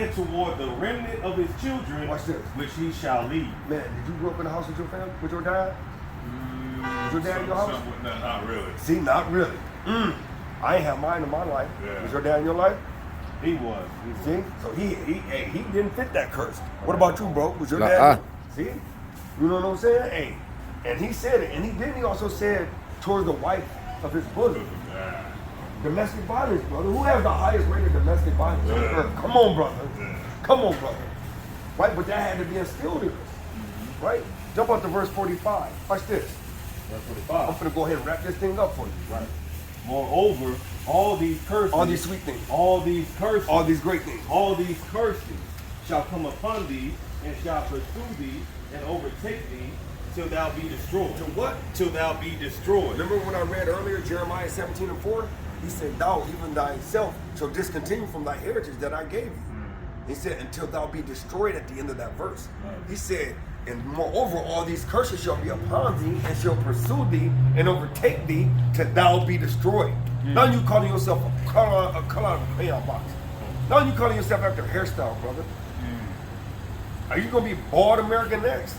and toward the remnant of his children, Watch this. which he shall lead. Man, did you grow up in a house with your family, with your dad? Was your dad in your house? No, not really. See, not really. I ain't have mine in my life. Yeah. Was your dad in your life? He was. You see? So he didn't fit that curse. What about you, bro? Was your dad? See? You know what I'm saying? Hey, and he said it, and he also said towards the wife of his bosom. Yeah. Domestic violence, brother. Who has the highest rate of domestic violence on earth? Come on, brother. Come on, brother. Right? But that had to be instilled in us. Right? Jump up to verse 45. Watch this. Verse I'm 45. gonna go ahead and wrap this thing up for you. Right. Moreover, all these curses, All these sweet things. all these curses, All these great things. all these curses shall come upon thee, and shall pursue thee, and overtake thee, till thou be destroyed. To what? Till thou be destroyed. Remember when I read earlier, Jeremiah 17:4? He said, thou, even thyself, shall discontinue from thy heritage that I gave you. He said, until thou be destroyed at the end of that verse. He said, and moreover, all these curses shall be upon thee, and shall pursue thee, and overtake thee, till thou be destroyed. Now you calling yourself a color out of a crayon box. Now you calling yourself after a hairstyle, brother. Are you gonna be bald American next?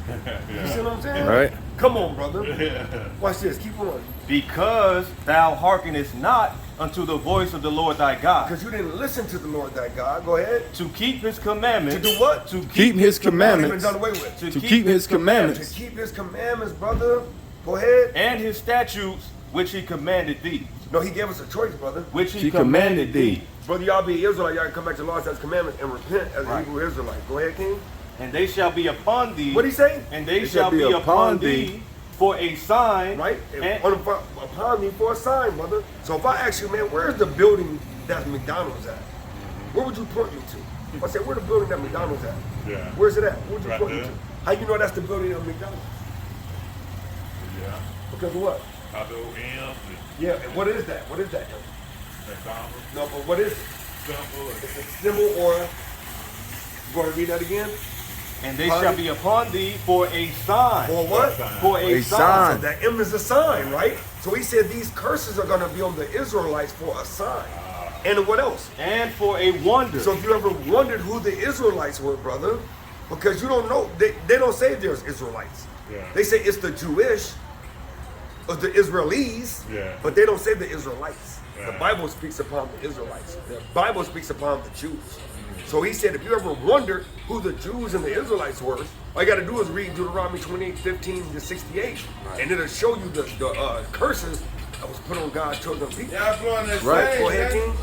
You see what I'm saying? Right. Come on, brother. Watch this. Keep going. Because thou hearkenest not unto the voice of the Lord thy God, Because you didn't listen to the Lord thy God. Go ahead. to keep his commandments. To do what? To Keep his Not even commandments. done away with. To keep his commandments. To keep his commandments, brother. Go ahead. and his statutes which he commanded thee. No, he gave us a choice, brother. Which he He commanded commanded thee. thee. Brother, y'all be Israelite. Y'all can come back to the laws, His commandments, and repent as a Right. Hebrew Israelite. Go ahead, King. And they shall be upon thee. What did he say? And they shall be upon thee for a sign. Right? And, Upon me for a sign, brother. So if I ask you, man, where's the building that McDonald's at? Where would you point me to? If I say, where the building that McDonald's at? Yeah. Where's it at? Where would you Right point me there. to? How you know that's the building of McDonald's? Yeah. Because of what? I do M, Yeah, and what is that? What is that? McDonald's, No, but what is it? simple, It's a symbol or, you want to read that again? and they shall be upon thee for a sign. Or what? For a A sign. sign. So that M is a sign, right? So he said these curses are going to be on the Israelites for a sign. And what else? And for a wonder. So if you ever wondered who the Israelites were, brother, because you don't know, they don't say there's Israelites. Yeah. They say it's the Jewish or the Israelis, Yeah. but they don't say the Israelites. The Yeah. Bible speaks upon the Israelites. The Bible speaks upon the Jews. So he said, if you ever wondered who the Jews and the Israelites were, all you got to do is read Deuteronomy 28:15-68, and it'll show you the curses that was put on God's chosen people. Y'all going to Right. say, Go ahead, man? King.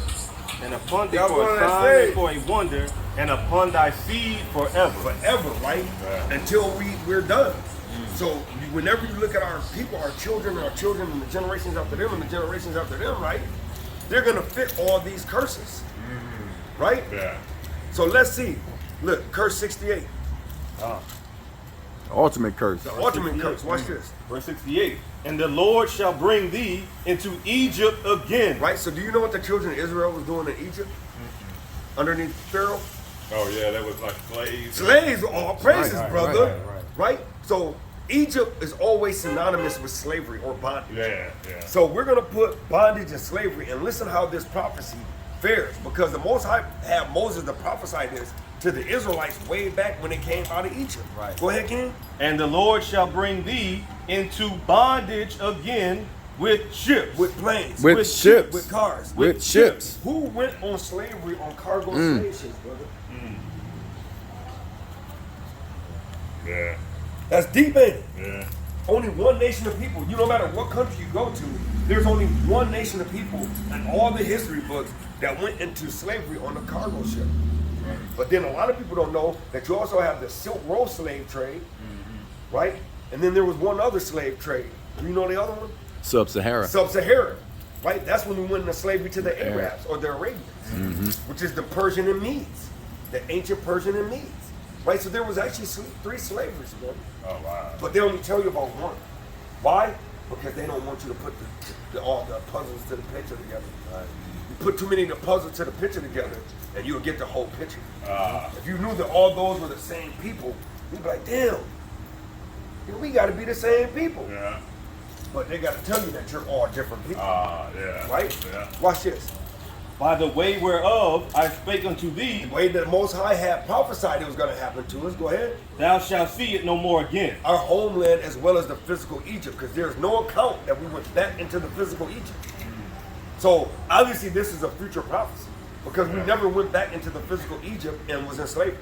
and upon thee Y'all for a wanna sign say- and for a wonder, and upon thy seed forever. Forever, right? Right. Until we're done. So whenever you look at our people, our children, and the generations after them, and the generations after them, right? They're gonna fit all these curses, right? Yeah. So let's see. Look, curse 68, Ultimate curse. the ultimate curse. Watch this, Verse 68. And the Lord shall bring thee into Egypt again. right? So do you know what the children of Israel was doing in Egypt? Underneath Pharaoh? Oh, yeah, that was like slaves. Slaves, all praises, right, brother. right. Right? So Egypt is always synonymous with slavery or bondage. Yeah, yeah. So we're going to put bondage and slavery, and listen how this prophecy fares, because the Most High had Moses to prophesy this to the Israelites way back when they came out of Egypt. Right. Go ahead, King. And the Lord shall bring thee into bondage again with ships. With planes. With ships. With cars. With ships. Who went on slavery on cargo slave ships, brother? Yeah, That's deep, ain't it? yeah. Only one nation of people. You no matter what country you go to, there's only one nation of people in all the history books that went into slavery on a cargo ship. But then a lot of people don't know that you also have the Silk Road slave trade, right? And then there was one other slave trade. Do you know the other one? Sub-Sahara. Sub-Saharan, right? That's when we went into slavery to the Arabs or the Arabians, which is the Persian and Medes, the ancient Persian and Medes, right? So there was actually three slaveries, man. Oh, wow. But they only tell you about one. Why? Because they don't want you to put all the puzzles to the picture together. You put too many of the puzzles to the picture together, and you'll get the whole picture. If you knew that all those were the same people, you'd be like, damn, we got to be the same people. Yeah. But they got to tell you that you're all different people. Yeah. Right? Yeah. Watch this. By the way whereof I spake unto thee, The way that the Most High had prophesied it was going to happen to us. Go ahead. thou shalt see it no more again. Our homeland as well as the physical Egypt, because there's no account that we went back into the physical Egypt. So obviously this is a future prophecy, because we never went back into the physical Egypt and was in slavery.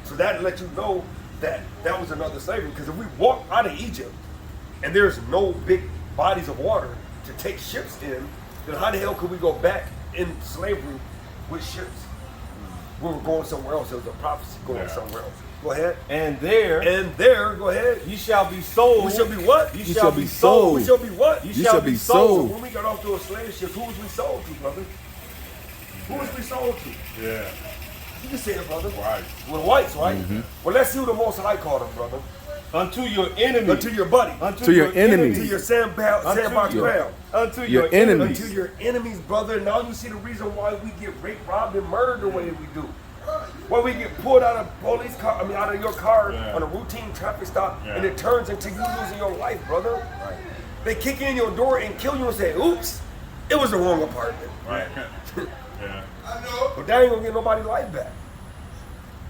So that lets you know that that was another slavery, because if we walk out of Egypt and there's no big bodies of water to take ships in, then how the hell could we go back in slavery with ships? We were going somewhere else. There was a prophecy going somewhere else. Go ahead. And there Go ahead. ye shall be sold. We shall be what? Ye Ye shall shall be be sold. sold. We shall be what? Ye You shall shall be be sold. sold. When we got off those slave ships, who was we sold to, brother? Who was we sold to? Yeah. You can say it, brother. Right. With whites, right? Well, let's see who the Most High called them, brother. Unto your enemies. Unto your buddy. To your enemies. To your sandbox crowd. Unto your your enemies. Unto your enemies, brother. Now you see the reason why we get raped, robbed, and murdered the way we do. Why we get pulled out of police car, out of your car on a routine traffic stop, and it turns into you losing your life, brother. Right. They kick in your door and kill you and say, oops, it was the wrong apartment. Right. Yeah. But that ain't gonna get nobody's life back.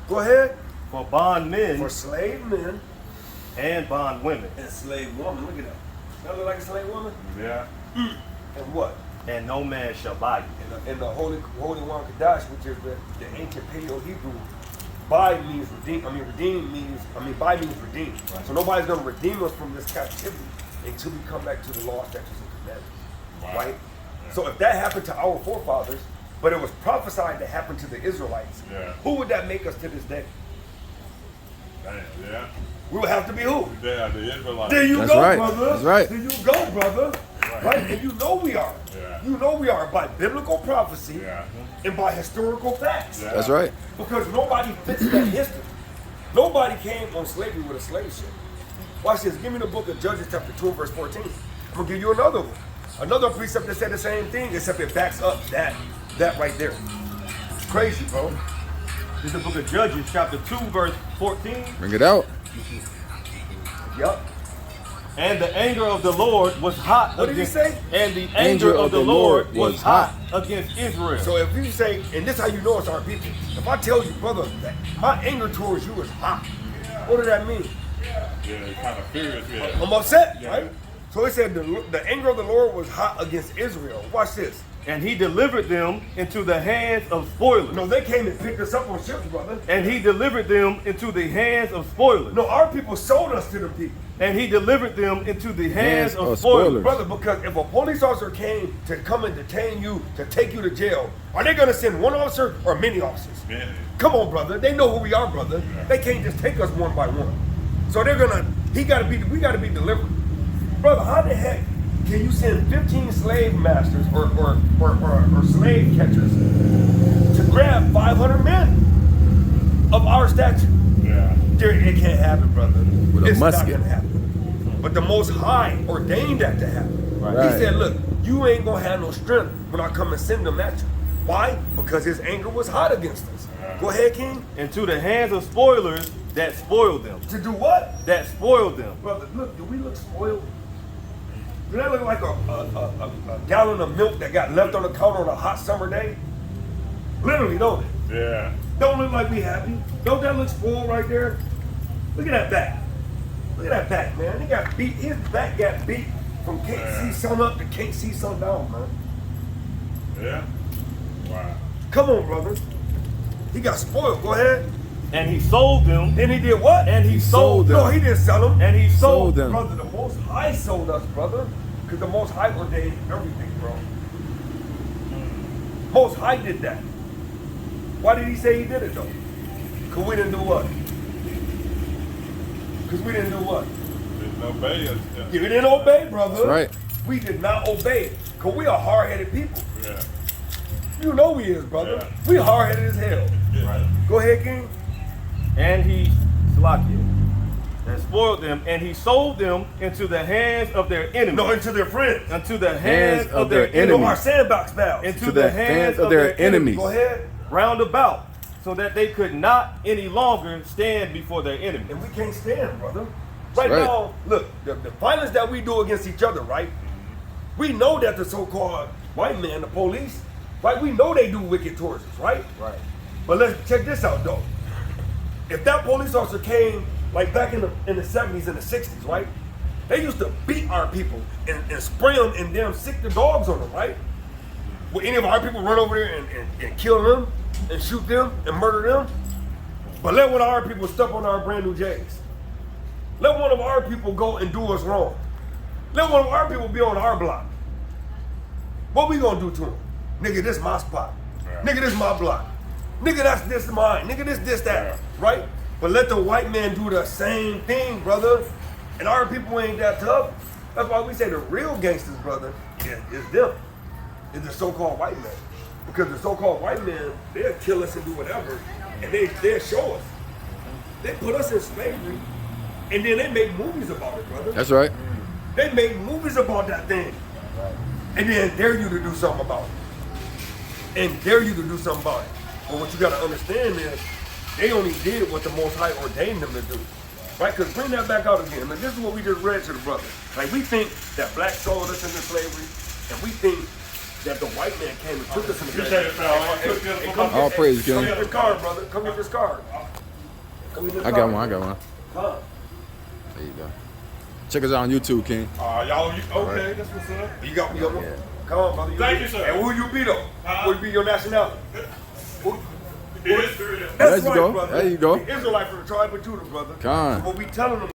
Go ahead. For bondmen For slave men and bondwomen, and slave woman. Look at that. That look like a slave woman? Yeah. And what? and no man shall buy you. In the Holy One Kadash, which is the ancient Paleo-Hebrew, buy means redeem. Redeem means, buy means redeem. So nobody's going to redeem us from this captivity until we come back to the law, statutes, and commandments. Right? Yeah. So if that happened to our forefathers, but it was prophesied to happen to the Israelites, who would that make us to this day? Damn, yeah. We would have to be who? Yeah, the Israelites. There you That's go, right. brother. That's right. There you go, brother. Right? And you know we are. Yeah. You know we are by biblical prophecy Yeah. and by historical facts. Yeah. That's right. Because nobody fits that history. Nobody came on slavery with a slave ship. Watch this. Give me the book of Judges chapter 2 verse 14. I'm going to give you another one. Another precept that said the same thing, except it backs up that right there. It's crazy, bro. This is the book of Judges, chapter 2, verse 14. Bring it out. Yup. And the anger of the Lord was hot What did he against, say? and the anger of the Lord was hot against Israel. So if you say, and this is how you know it's our people. If I tell you, brother, that my anger towards you is hot, what does that mean? Yeah, it's kind of furious. Yeah. I'm upset, right? So it said the anger of the Lord was hot against Israel. Watch this. And he delivered them into the hands of spoilers. No, they came and picked us up on ships, brother. And he delivered them into the hands of spoilers. No, our people sold us to the people. And he delivered them into the hands of of spoilers. spoilers. Brother, because if a police officer came to come and detain you, to take you to jail, are they going to send one officer or many officers? Yeah. Come on, brother. They know who we are, brother. They can't just take us one by one. So they're going to, we got to be delivered. Brother, how the heck can you send 15 slave masters or slave catchers to grab 500 men of our stature? Yeah. It can't happen, brother. With a It's not musket. gonna happen. But the Most High ordained that to happen. Right. He said, look, you ain't gonna have no strength when I come and send them at you. Why? Because his anger was hot against us. Go ahead, King. Into the hands of spoilers that spoiled them. To do what? That spoiled them. Brother, look, do we look spoiled? Do that look like a gallon of milk that got left on the counter on a hot summer day? Literally, don't it? Yeah. Don't look like we happy. Don't that look spoiled right there? Look at that back. Look at that back, man. He got beat. His back got beat from can't see sun up to can't see sun down, man. Yeah. Wow. Come on, brother. He got spoiled. Go ahead. And he sold them. Then he did what? And he sold them. No, he didn't sell them. And he sold Sold them. them. Brother, the Most High sold us, brother. Because the Most High ordained everything, bro. Most High did that. Why did he say he did it, though? Because we didn't do what? Because we didn't do what? Didn't obey us. We didn't obey, brother. That's right. We did not obey. Because we are hard-headed people. Yeah. You know we is, brother. Yeah. We hard-headed as hell. Right. Go ahead, King. And he that spoiled them, and he sold them into the hands of their enemies. No, into their friends. Unto the hands of their You know, enemies. our sandbox pals. Into the hands of their enemies. Go ahead. Round about, so that they could not any longer stand before their enemies. And we can't stand, brother. Right, right. now, look, the violence that we do against each other, right? We know that the so-called white man, the police, right? We know they do wicked towards us, right? Right. But let's check this out, though. If that police officer came, like back in the 70s and the 60s, right? They used to beat our people and spray them and damn sick the dogs on them, right? Will any of our people run over there and kill them and shoot them and murder them? But let one of our people step on our brand new J's. Let one of our people go and do us wrong. Let one of our people be on our block. What we gonna do to them? Nigga, this my spot. Yeah. Nigga, this my block. Nigga, that's this mine. Nigga, this, that. Right? But let the white man do the same thing, brother. And our people ain't that tough. That's why we say the real gangsters, brother, is them. Is the so-called white man. Because the so-called white man, they'll kill us and do whatever, and they'll show us. They put us in slavery, and then they make movies about it, brother. That's right. They make movies about that thing. And then dare you to do something about it. And dare you to do something about it. But what you gotta understand is, they only did what the Most High ordained them to do. Right? Because bring that back out again. Like, this is what we just read to the brother. Like, we think that black sold us into slavery, and we think that the white man came and took us into slavery. Hey, All praise, Come King. get this card, brother. Come get this card. Come get this I card. got one. Come. There you go. Check us out on YouTube, King. Y'all, okay, that's what's up. You got one? Yeah. Come on, brother. Thank you, sir. And who you be, though? Who you be your nationality? It is true. That's There you right, go. brother. There you go. The Israelite from the tribe of Judah, brother. Come on. So what we telling them